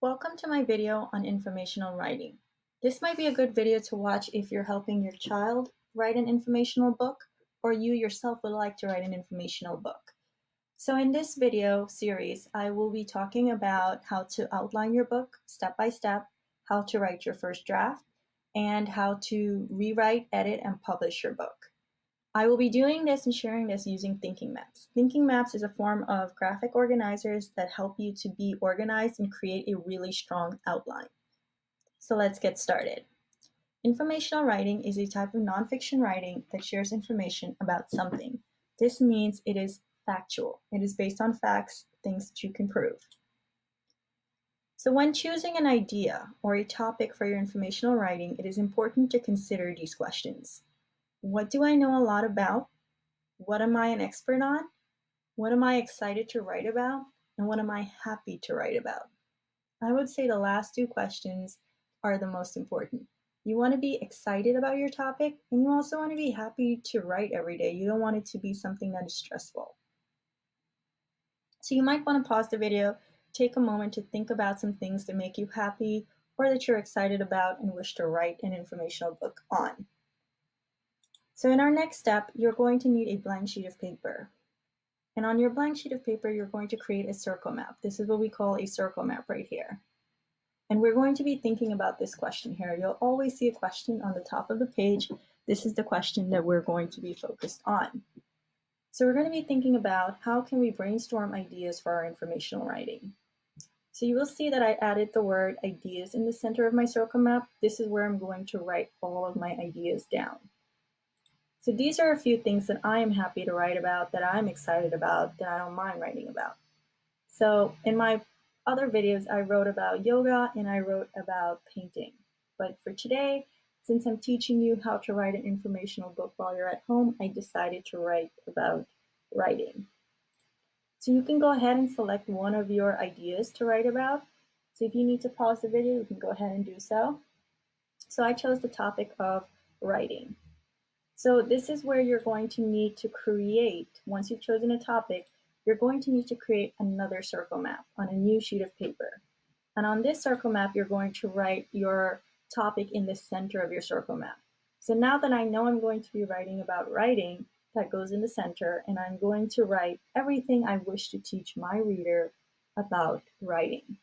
Welcome to my video on informational writing. This might be a good video to watch if you're helping your child write an informational book or you yourself would like to write an informational book. So in this video series, I will be talking about how to outline your book step by step, how to write your first draft, and how to rewrite, edit, and publish your book. I will be doing this and sharing this using thinking maps. Thinking maps is a form of graphic organizers that help you to be organized and create a really strong outline. So let's get started. Informational writing is a type of nonfiction writing that shares information about something. This means it is factual. It is based on facts, things that you can prove. So when choosing an idea or a topic for your informational writing, it is important to consider these questions. What do I know a lot about? What am I an expert on? What am I excited to write about? And what am I happy to write about? I would say the last two questions are the most important. You want to be excited about your topic, and you also want to be happy to write every day. You don't want it to be something that is stressful. So you might want to pause the video, take a moment to think about some things that make you happy or that you're excited about and wish to write an informational book on. So in our next step, you're going to need a blank sheet of paper. And on your blank sheet of paper, you're going to create a circle map. This is what we call a circle map right here. And we're going to be thinking about this question here. You'll always see a question on the top of the page. This is the question that we're going to be focused on. So we're going to be thinking about how can we brainstorm ideas for our informational writing. So you will see that I added the word ideas in the center of my circle map. This is where I'm going to write all of my ideas down. So these are a few things that I am happy to write about, that I'm excited about, that I don't mind writing about. So in my other videos, I wrote about yoga and I wrote about painting. But for today, since I'm teaching you how to write an informational book while you're at home, I decided to write about writing. So you can go ahead and select one of your ideas to write about. So if you need to pause the video, you can go ahead and do so. So I chose the topic of writing. So this is where you're going to need to create, once you've chosen a topic, you're going to need to create another circle map on a new sheet of paper. And on this circle map, you're going to write your topic in the center of your circle map. So now that I know I'm going to be writing about writing, that goes in the center, and I'm going to write everything I wish to teach my reader about writing.